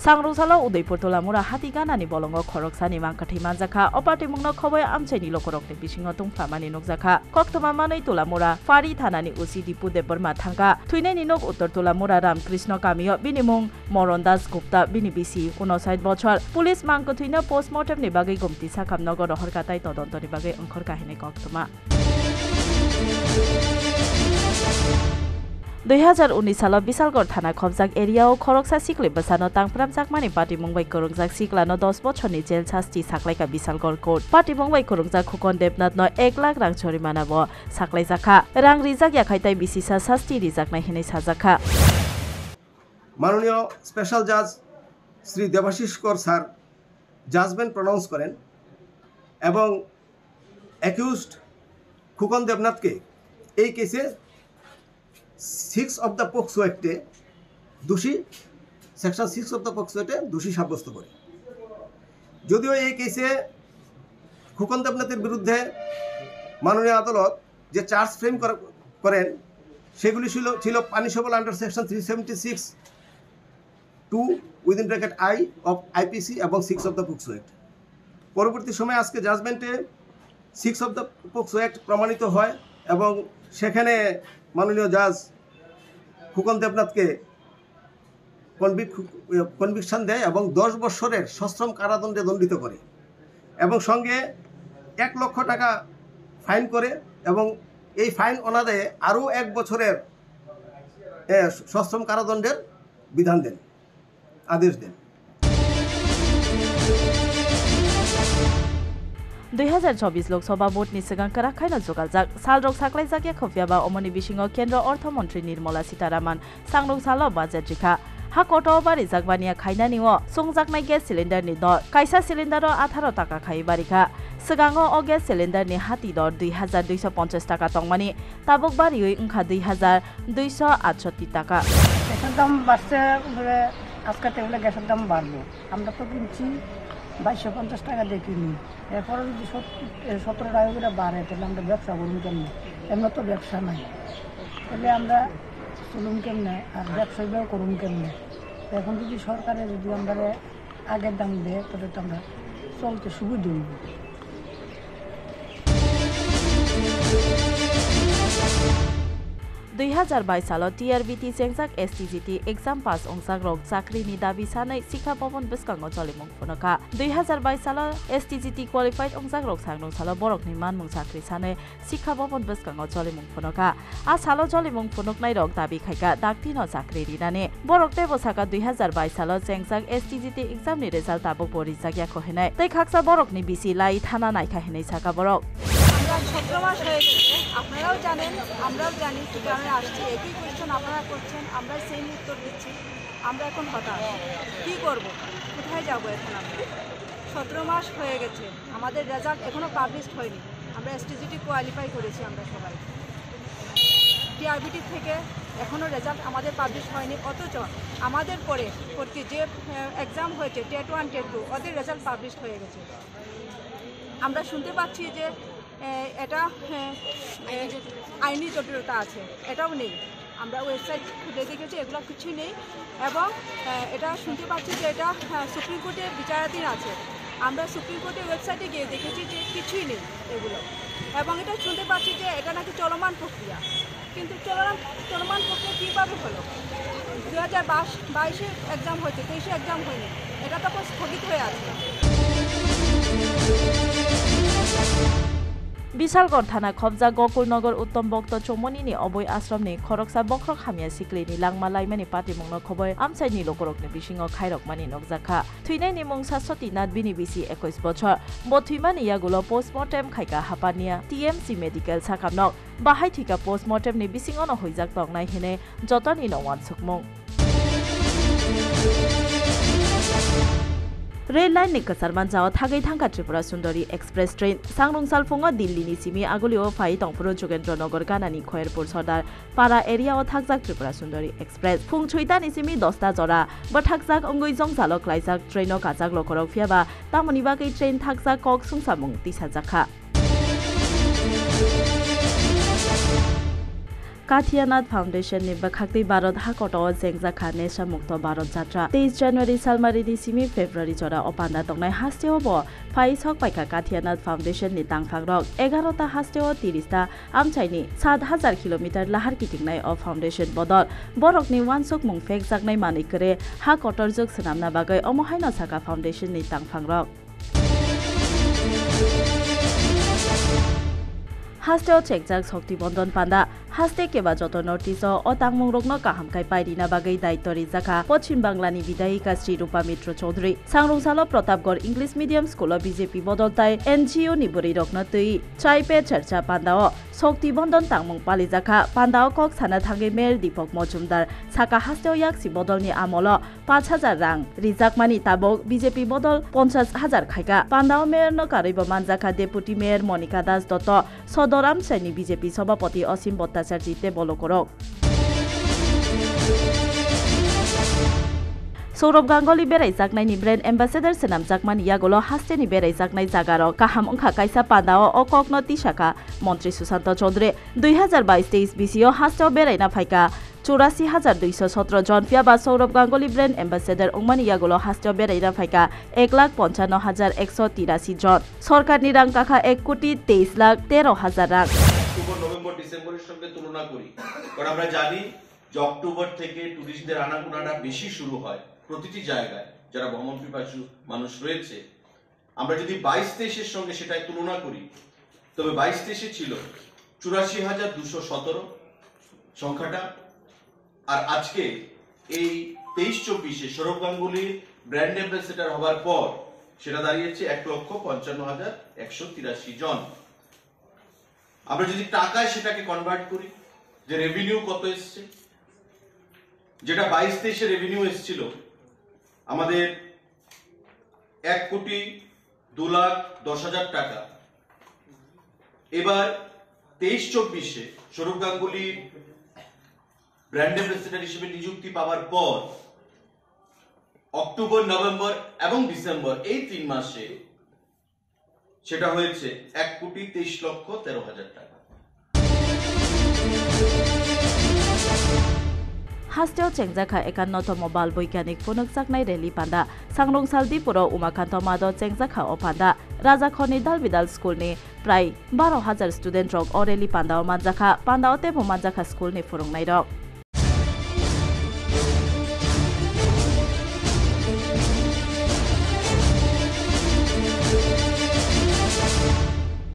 Sangrungsalo Udaipur Tolamura Hatigana ni bolongo khoroksani mangkathi manjaka opati mungno khoboi amchaini lokorokni bisingo tungfamani nokjaka koktoma manai Tolamura Fari thanani usi dipu deborma thangka thuinaini nok uttor Tolamura Ramkrishna Kamio binimung Morondas Gupta binibisi 59 বছর police মাংকো থুইনা postmortem ni bagai gumti sakamnogor horkatai todontoni bagai ongkhor kahini koktoma 2019 সাল বিশালগড় থানা খবজাক এরিয়াও খরকসা sickly বসানো তাংপ্রামজাক মানি party Mumbai করংজাক সিকলানো 10 বছরনি jail শাস্তি সাকলাইকা Bishalgarh court party Mumbai করংজাক Khukon Debnath ন 1 লাখ রাং জরিমানা ব সাকলাইজাখা রাং রিজাক ইয়াখাইতাই বিসিসা শাস্তি রিজাক নাই হিনে সাজাখা মাননীয় স্পেশাল জাজ শ্রী দেবাশিস কর স্যার জাজমেন্ট প্রনাউন্স করেন এবং অ্যাকিউজড খুকন দেবনাথকে এই কেসে 6 of the POCSO Acte দোষী section 6 of the POCSO Acte দোষী সাব্যস্ত করে যদিও এই কেসে খুকন দেবনাথের বিরুদ্ধে মাননীয় আদালত যে চার্জ ফ্রেম করেন সেগুলি ছিল punishable under section 376 2 within bracket I of IPC এবং 6 of the POCSO Act পরবর্তী সময়ে আজকে জাজমেন্টে 6 of the POCSO Act প্রমাণিত হয় এবং সেখানে মাননীয় জাজ খুকন দেবনাথকে কনভিকশন দেয় এবং 10 বছরের সশ্রম কারাদণ্ডে দণ্ডিত করে এবং সঙ্গে 1 লক্ষ টাকা ফাইন করে এবং এই ফাইন অনাদায়ে আরও 1 বছরের সশ্রম কারাদণ্ডের বিধান দেন আদেশ দেন 2024 লোকসভা ভোটনি সিগাং কারাখাইনা জগালজাক সালরক সাকলাইজাক ইয়াখফিয়াবা অমনি বিসিংও কেন্দ্র অর্থমন্ত্রী নির্মলা সীতারামন সাংরংসালো বাজেট রিখা হাকটো বারি জাগবানিয়া খাইনানিও সংজাকনাই গ্যাস সিলিন্ডার নি দর কাইসা সিলিন্ডারও 18 টাকা খাই বারিখা সিগাংও অ গ্যাস সিলিন্ডার নি হাতি দর 2250 টাকা তংমানি তাবক বারিই উংখা 2268 টাকা গ্যাসের দাম বাড়ছে বলে আজকে টেবিলে গ্যাসের দাম বাড়লো আমরা তো কিনছি 2250 টাকা দিয়ে কিনি এরপরে যদি 17 টাকা করে বাড়ে তাহলে আমরা ব্যবসা করুন কেমনে এমন তো ব্যবসা নাই তাহলে আমরা চলুন কেমনে আর ব্যবসায়ীরাও করুন কেমনে এখন যদি সরকারে যদি আমরা আগের দাম দেয় তাহলে তো আমরা চলতে সুবিধা হইব 2022 সাল টিআরবিটি চেংজাক এসটিজিটি এক্সাম পাস অংসাক রক চাকরিনি দাবি সানাই শিক্ষা ভবন বিস্কাঙ্গ চলিমুং ফনকা 2022 সাল এসটিজিটি কোয়ালিফাইড অংসাক রক সাংনং সাল বরকনি মানমুং চাকরি সানাই শিক্ষা ভবন বিস্কাঙ্গ চলিমুং ফনকা আ সাল চলিমুং ফনকনাই রক দাবি খাইকা ডাকতিনো চাকরি রিনানে বরকতে বসাকা 2022 সাল চেংজাক এসটিজিটি এক্সাম নি রেজাল্ট তাবো পরিজাক ইয়াখো হেনাই তাই খাকসা বরকনি বিসি লাই থানা নাইখা হেনাই সাকা বরক 17 মাস হয়ে গেছে আপনারাও জানেন আমরাও জানি কি কারণে আসছি একই কোশ্চেন আপনারা করছেন আমরা সেম উত্তর দিচ্ছি আমরা এখন হতাশ কী করব কোথায় যাব এখন আমরা 17 মাস হয়ে গেছে আমাদের রেজাল্ট এখনও পাবলিশড হয়নি আমরা এসটিজিটি কোয়ালিফাই করেছি আমরা সবাই টিআরবিটি থেকে এখনও রেজাল্ট আমাদের পাবলিশ হয়নি অথচ আমাদের পরে যে এক্সাম হয়েছে টেট 1 টেট 2 ওদের রেজাল্ট পাবলিশড হয়ে গেছে আমরা শুনতে পাচ্ছি যে এটা আইনি জটিলতা আছে এটাও নেই আমরা ওয়েবসাইট খুলে দেখেছি এগুলো কিছুই নেই এবং এটা শুনতে পাচ্ছি যে এটা সুপ্রিম কোর্টে বিচারাধীন আছে আমরা সুপ্রিম কোর্টের ওয়েবসাইটে গিয়ে দেখেছি যে কিছুই নেই এগুলো এবং এটা শুনতে পাচ্ছি যে এটা নাকি চলমান প্রক্রিয়া কিন্তু চলমান প্রক্রিয়া কীভাবে হলো 2022-এ এক্সাম হয়েছে 23-এ এক্সাম হয়নি এটা তখন স্থগিত হয়ে আছে বিশালগড় থানা খবজা গকুলনগর উত্তম ভক্ত চৌমনিনি অবৈ আশ্রমনি খরকসা বক্রক হামিয়া সিকলিনি লাংমা লাইমানি পাতিমুংনো খবৈ আমসাইনি লোকরকনি বিসিংও খাইরকমানি নকজাখা থুইনাইনি মুং শাশ্বতী নাথ বিনি বিসি 21 বছর বথুইমানি ইয়াগুলো পোস্টমর্টেম খাইকা হাপানিয়া টিএমসি মেডিকেল সাকামনক বাহাই থিকা পোস্টমর্টেমনি বিসিংনো হইজাক তংনাই হেনে যতনি নওয়ান সুকমুং रेल लाइन नि कसरमान जाओ थागै थांका त्रिपुरा सुंदरी एक्सप्रेस ट्रेन सांग्रुंसाल फुंगा दिल्ली नि सिमी आगुलिओ फाइ तंपुरो जोगेन्द्रनगर गानानि खयरपुर सरदार पारा एरिया ओ थाकजाक त्रिपुरा सुंदरी एक्सप्रेस फुं छुइता नि सिमी 10टा जरा बथाकजाक अंगै जं जालक लाइजाक ट्रेनो काजाक लकरक फियाबा तामनि बागै ट्रेन थाकजाक कक सुंसामुं तिसाजाखा Kathianath Foundation ni Bakhakti Bharat Hakoto Jengjakha Nesha Mukto Bharat Jatra 23 January Salmari ni Simi February Jora Opanda Tongnai Hasteo Bo Faisok Paika Kathianath Foundation ni Tangphagrok 11 ta Hasteo 30 ta Amchaini 7000 km lahar kitingnai of Foundation Bodol Borok ni Wansok Mungfek Jaknai Manikre Hakotor Jok Sanamna Bagai Omohaina Saka Foundation ni Tangphagrok Hasteo Checkjak Shokti Bondon Panda Haste Keba Joto Notice O Tangmung Rokno Kahamkai Paidina Bagai Daitori Jaka Pochim Banglani Vidayika Sri Rupa Mitra Chaudhary Sangrungsalo Pratapgarh English Medium School of BJP Bodoltai NGO Niburi Rokno Tui Chaipe Charcha Pandao Shokti Bondon Tangmung Pali Jaka Pandao Kok Sana Thange Mayor Deepak Mojumdar Saka Hasteo Yaksi Bodolni Amolo 5000 rang Rijakmani Tabok BJP Bodol 50000 Khaika Pandao Mayor no Kariba Manjaka Deputy Mayor Monica Das Dotto Sodoram Saini BJP Sabapati Osim Botta Sarjite Bolokorok Saurabh Ganguly berai jaknaini brand ambassador senam jakmani yagolo hasteni berai jaknai jagaro kaham ongkha kaisa pandao okokno tisaka mantri Sushant Chaudhary 2022-23 BCO hasteo beraina phaika 84217 John ফিয়াবা Sourav Ganguly brand ambassador ওংমানি ইয়াগলো হাস্টেও বেরাইনা Faika 1,55,183 John সরকারনি Rang কাখা 1,23,13,000 Rang October November ডিসেম্বরের সঙ্গে তুলনা করি কারণ আমরা জানি যে October থেকে টুরিস্টদের আনাগোনাটা বেশি শুরু হয় প্রতিটি জায়গায় যারা ভ্রমণ পিপাসু মানুষ রয়েছে আমরা যদি 22-23 এর সঙ্গে সেটাই তুলনা করি তবে 22-23 এ ছিল 84,217 সংখ্যাটা আর আজকে এই 23-24 এ সৌরভ গাঙ্গুলি ব্র্যান্ড অ্যাম্বাসেডর হওয়ার পর সেটা দাঁড়িয়েছে 1,55,183 জন আমরা যদি টাকায় সেটাকে কনভার্ট করি যে রেভিনিউ কত এসছে যেটা 22-23 এ রেভিনিউ এসেছিল আমাদের 1,02,10,000 টাকা এবার 23-24 এ সৌরভ গাঙ্গুলি ব্র্যান্ড অ্যাম্বাসেডর হিসেবে নিযুক্তি পাওয়ার পর অক্টোবর নভেম্বর এবং ডিসেম্বর এই 3 মাসে সেটা হয়েছে 1,23,13,000 টাকা Hasteo Chengjaka 51tmo bal boiganik phunuk jaknai rally panda Sangrungsal Dipuro Umakhanto Mado Chengjaka opanda Rajakhoni Dalbidal School ni prai 12,000 student rok o rally panda o manjaka panda o tebo manjaka school ni phurungnai rok